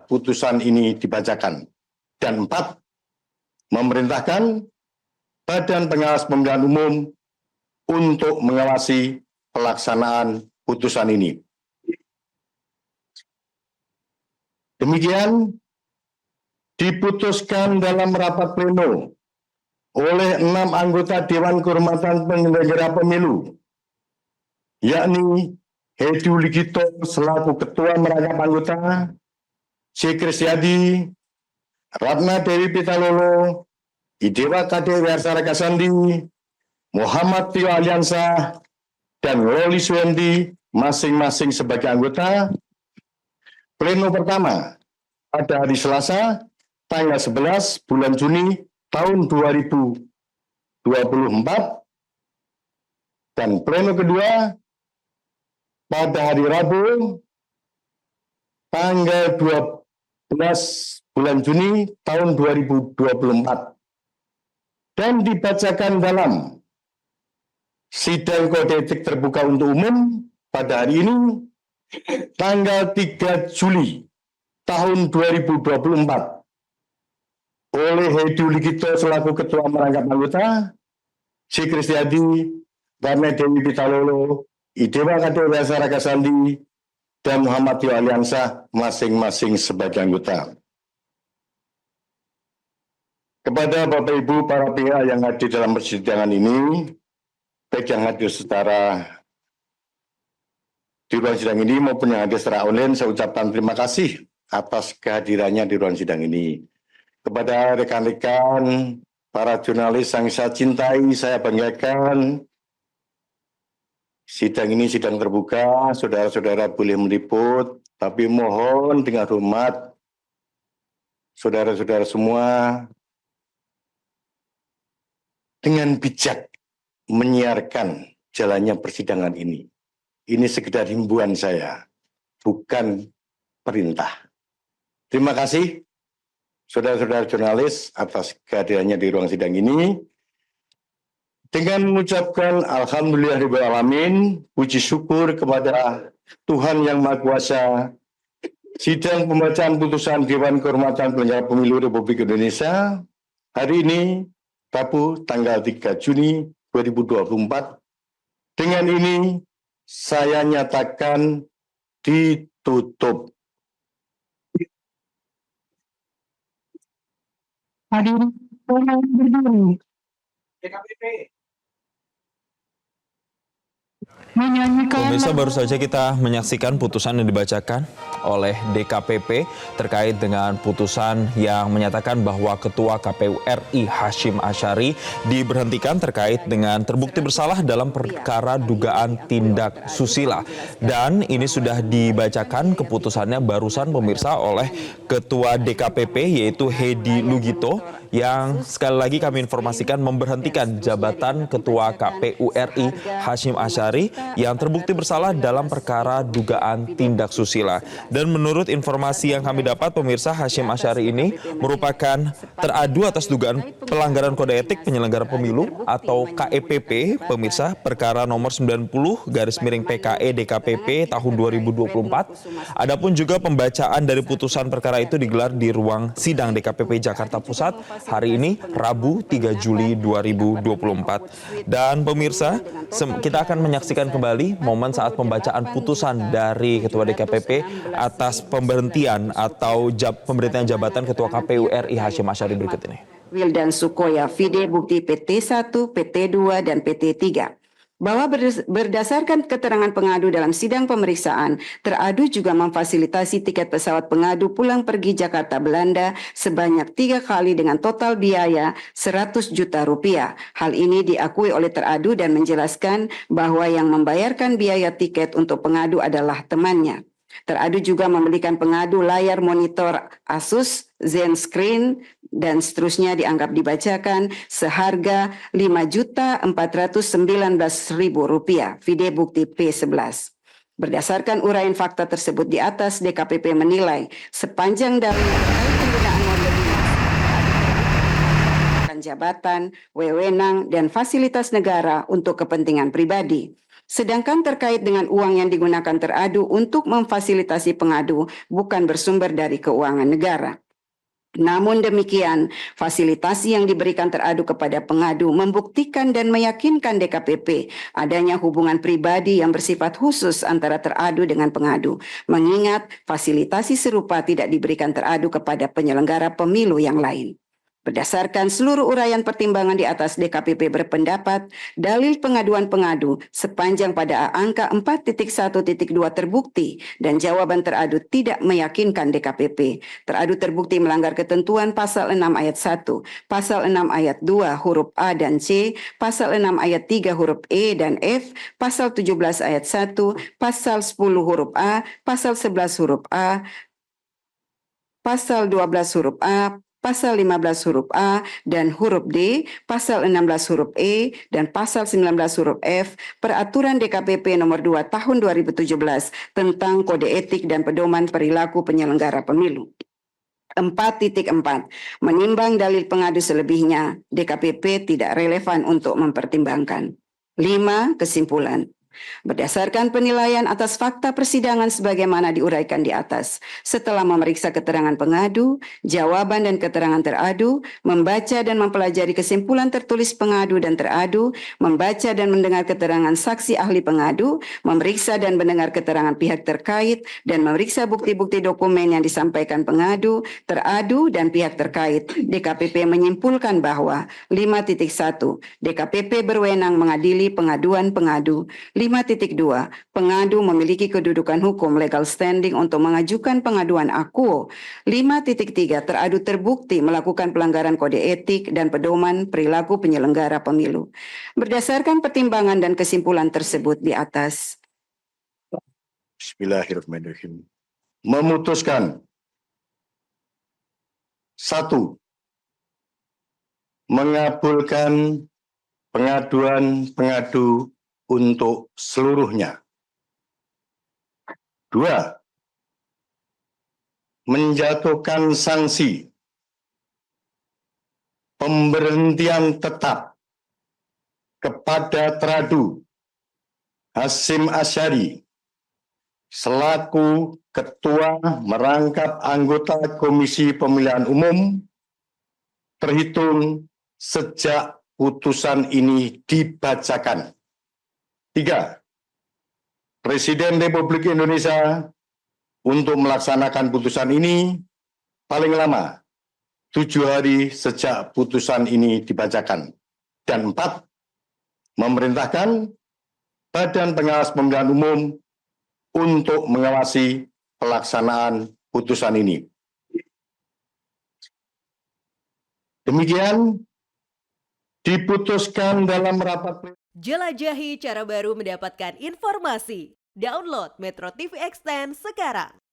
putusan ini dibacakan. Dan 4, memerintahkan Badan Pengawas Pemilihan Umum untuk mengawasi pelaksanaan putusan ini. Demikian diputuskan dalam rapat pleno oleh 6 anggota Dewan Kehormatan Penyelenggara Pemilu, yakni Hedi Uligito selaku Ketua Merangkap Anggota, C. Kristiadi, Ratna Dewi Pitalolo, Idewa Kade Wiarsara Kasandi, Muhammad Tio Aliansa, dan Loli Suendi masing-masing sebagai anggota. Pleno pertama pada hari Selasa tanggal 11 bulan Juni tahun 2024 dan pleno kedua pada hari Rabu tanggal 12 bulan Juni tahun 2024 dan dibacakan dalam sidang kode etik terbuka untuk umum pada hari ini tanggal 3 Juli tahun 2024 oleh Hedi Uligito selaku Ketua Merangkap Anggota, C. Kristiadi, Ratna Dewi Pitalolo, Idewa Kade Wiarsara Kasandi, dan Muhammad Tio Aliansa masing-masing sebagai anggota. Kepada Bapak Ibu para pihak yang hadir dalam persidangan ini, baik yang hadir secara di ruang sidang ini maupun yang hadir secara online, saya ucapkan terima kasih atas kehadirannya di ruang sidang ini. Kepada rekan-rekan para jurnalis yang saya cintai, saya banggakan, sidang ini sidang terbuka, saudara-saudara boleh meliput, tapi mohon dengan hormat, saudara-saudara semua, dengan bijak menyiarkan jalannya persidangan ini. Ini sekedar himbauan saya, bukan perintah. Terima kasih saudara-saudara jurnalis atas kehadirannya di ruang sidang ini. Dengan mengucapkan Alhamdulillahirabbil alamin, puji syukur kepada Tuhan Yang Maha Kuasa, sidang pembacaan putusan Dewan Kehormatan Penyelenggara Pemilu Republik Indonesia hari ini, Rabu tanggal 3 Juni 2024. Dengan ini saya nyatakan ditutup. Hadirin berdiri. DKPP. Pemirsa, baru saja kita menyaksikan putusan yang dibacakan oleh DKPP terkait dengan putusan yang menyatakan bahwa Ketua KPU RI Hasyim Asyari diberhentikan terkait dengan terbukti bersalah dalam perkara dugaan tindak susila. Dan ini sudah dibacakan keputusannya barusan pemirsa oleh Ketua DKPP yaitu Hedi Lugito yang sekali lagi kami informasikan memberhentikan jabatan Ketua KPU RI Hasyim Asyari yang terbukti bersalah dalam perkara dugaan tindak susila. Dan menurut informasi yang kami dapat, pemirsa, Hasyim Asyari ini merupakan teradu atas dugaan pelanggaran kode etik penyelenggara pemilu atau KEPP, pemirsa, perkara nomor 90/PKE DKPP tahun 2024. Adapun juga pembacaan dari putusan perkara itu digelar di ruang sidang DKPP Jakarta Pusat hari ini, Rabu 3 Juli 2024. Dan pemirsa, kita akan menyaksikan kembali momen saat pembacaan putusan dari Ketua DKPP atas pemberhentian atau pemberhentian jabatan Ketua KPU RI Hasyim Asyari berikut ini. Wildan Sukoya, Vide Bukti PT1, PT2, dan PT3. Bahwa berdasarkan keterangan pengadu dalam sidang pemeriksaan, teradu juga memfasilitasi tiket pesawat pengadu pulang pergi Jakarta Belanda sebanyak 3 kali dengan total biaya 100 juta rupiah. Hal ini diakui oleh teradu dan menjelaskan bahwa yang membayarkan biaya tiket untuk pengadu adalah temannya. Teradu juga membelikan pengadu layar monitor Asus, Zen Screen, dan seterusnya dianggap dibacakan seharga Rp5.419.000. Vide Bukti P11. Berdasarkan uraian fakta tersebut di atas, DKPP menilai sepanjang dalil terkait penggunaan model jabatan, wewenang, dan fasilitas negara untuk kepentingan pribadi. Sedangkan terkait dengan uang yang digunakan teradu untuk memfasilitasi pengadu bukan bersumber dari keuangan negara. Namun demikian, fasilitasi yang diberikan teradu kepada pengadu membuktikan dan meyakinkan DKPP adanya hubungan pribadi yang bersifat khusus antara teradu dengan pengadu, mengingat fasilitasi serupa tidak diberikan teradu kepada penyelenggara pemilu yang lain. Berdasarkan seluruh uraian pertimbangan di atas, DKPP berpendapat dalil pengaduan pengadu sepanjang pada angka 4.1.2 terbukti dan jawaban teradu tidak meyakinkan DKPP. Teradu terbukti melanggar ketentuan pasal 6 ayat 1, pasal 6 ayat 2 huruf A dan C, pasal 6 ayat 3 huruf E dan F, pasal 17 ayat 1, pasal 10 huruf A, pasal 11 huruf A, pasal 12 huruf A, pasal 15 huruf A dan huruf D, pasal 16 huruf E dan pasal 19 huruf F Peraturan DKPP nomor 2 tahun 2017 tentang Kode Etik dan Pedoman Perilaku Penyelenggara Pemilu. 4.4. Menimbang dalil pengadu selebihnya, DKPP tidak relevan untuk mempertimbangkan. 5. Kesimpulan. Berdasarkan penilaian atas fakta persidangan sebagaimana diuraikan di atas, setelah memeriksa keterangan pengadu, jawaban dan keterangan teradu, membaca dan mempelajari kesimpulan tertulis pengadu dan teradu, membaca dan mendengar keterangan saksi ahli pengadu, memeriksa dan mendengar keterangan pihak terkait, dan memeriksa bukti-bukti dokumen yang disampaikan pengadu, teradu, dan pihak terkait, DKPP menyimpulkan bahwa 5.1. DKPP berwenang mengadili pengaduan pengadu. 5.2. Pengadu memiliki kedudukan hukum legal standing untuk mengajukan pengaduan akuo. 5.3. Teradu terbukti melakukan pelanggaran kode etik dan pedoman perilaku penyelenggara pemilu. Berdasarkan pertimbangan dan kesimpulan tersebut di atas. Bismillahirrahmanirrahim. Memutuskan. 1. Mengabulkan pengaduan pengadu untuk seluruhnya. 2. Menjatuhkan sanksi pemberhentian tetap kepada teradu Hasyim Asyari selaku Ketua Merangkap Anggota Komisi Pemilihan Umum terhitung sejak putusan ini dibacakan. 3. Presiden Republik Indonesia untuk melaksanakan putusan ini paling lama 7 hari sejak putusan ini dibacakan. Dan 4. Memerintahkan Badan Pengawas Pemilihan Umum untuk mengawasi pelaksanaan putusan ini. Demikian diputuskan dalam rapat. Jelajahi cara baru mendapatkan informasi. Download Metro TV Extend sekarang.